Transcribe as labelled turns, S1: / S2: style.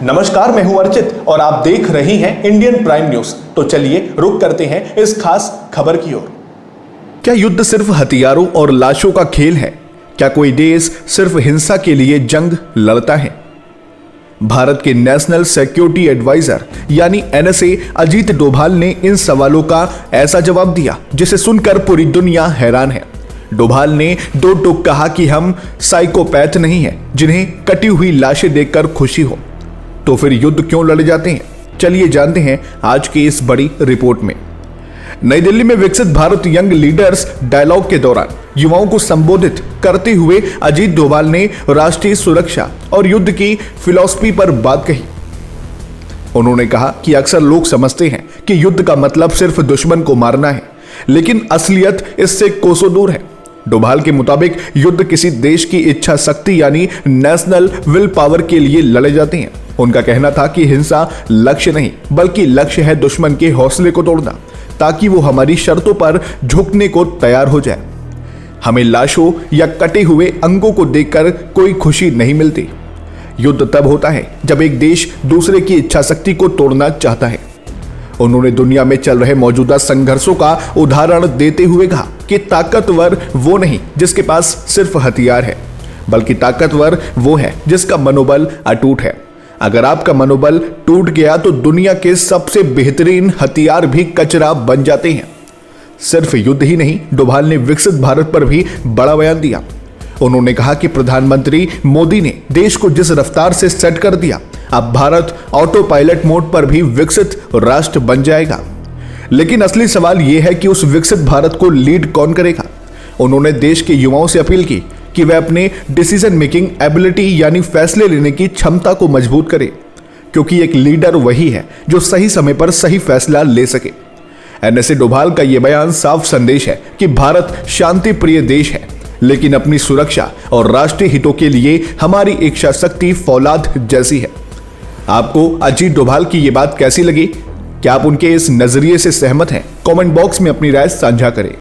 S1: नमस्कार, मैं हूं अर्चित और आप देख रहे हैं इंडियन प्राइम न्यूज। तो चलिए रुक करते हैं इस खास खबर की ओर। क्या युद्ध सिर्फ हथियारों और लाशों का खेल है? क्या कोई देश सिर्फ हिंसा के लिए जंग लड़ता है? भारत के नेशनल सिक्योरिटी एडवाइजर यानी एनएसए अजीत डोभाल ने इन सवालों का ऐसा जवाब दिया जिसे सुनकर पूरी दुनिया हैरान है। डोभाल ने दो टूक कहा कि हम साइकोपैथ नहीं हैं जिन्हें कटी हुई लाशें देखकर खुशी हो। तो फिर युद्ध क्यों लड़े जाते हैं? चलिए जानते हैं आज की इस बड़ी रिपोर्ट में। नई दिल्ली में विकसित भारत यंग लीडर्स डायलॉग के दौरान युवाओं को संबोधित करते हुए अजीत डोभाल ने राष्ट्रीय सुरक्षा और युद्ध की फिलॉसफी पर बात कही। उन्होंने कहा कि अक्सर लोग समझते हैं कि युद्ध का मतलब सिर्फ दुश्मन को मारना है, लेकिन असलियत इससे कोसों दूर है। डोभाल के मुताबिक युद्ध किसी देश की इच्छा शक्ति यानी नेशनल विल पावर के लिए लड़े जाते हैं। उनका कहना था कि हिंसा लक्ष्य नहीं बल्कि लक्ष्य है दुश्मन के हौसले को तोड़ना, ताकि वो हमारी शर्तों पर झुकने को तैयार हो जाए। हमें लाशों या कटे हुए अंगों को देखकर कोई खुशी नहीं मिलती। युद्ध तब होता है जब एक देश दूसरे की इच्छा शक्ति को तोड़ना चाहता है। उन्होंने दुनिया में चल रहे मौजूदा संघर्षों का उदाहरण देते हुए कहा कि ताकतवर वो नहीं जिसके पास सिर्फ हथियार है, बल्कि ताकतवर वो है जिसका मनोबल अटूट है। अगर आपका मनोबल टूट गया तो दुनिया के सबसे बेहतरीन हथियार भी कचरा बन जाते हैं। सिर्फ युद्ध ही नहीं, डोभाल ने विकसित भारत पर भी बड़ा बयान दिया। उन्होंने कहा कि प्रधानमंत्री मोदी ने देश को जिस रफ्तार से सेट कर दिया, अब भारत ऑटो पायलट मोड पर भी विकसित राष्ट्र बन जाएगा। लेकिन असली सवाल यह है कि उस विकसित भारत को लीड कौन करेगा। उन्होंने देश के युवाओं से अपील की कि वे अपने डिसीजन मेकिंग एबिलिटी यानी फैसले लेने की क्षमता को मजबूत करें, क्योंकि एक लीडर वही है जो सही समय पर सही फैसला ले सके। एनएसए डोभाल का यह बयान साफ संदेश है कि भारत शांति प्रिय देश है, लेकिन अपनी सुरक्षा और राष्ट्रीय हितों के लिए हमारी इच्छा शक्ति फौलाद जैसी है। आपको अजीत डोभाल की ये बात कैसी लगी? क्या आप उनके इस नजरिए से सहमत हैं? कमेंट बॉक्स में अपनी राय साझा करें।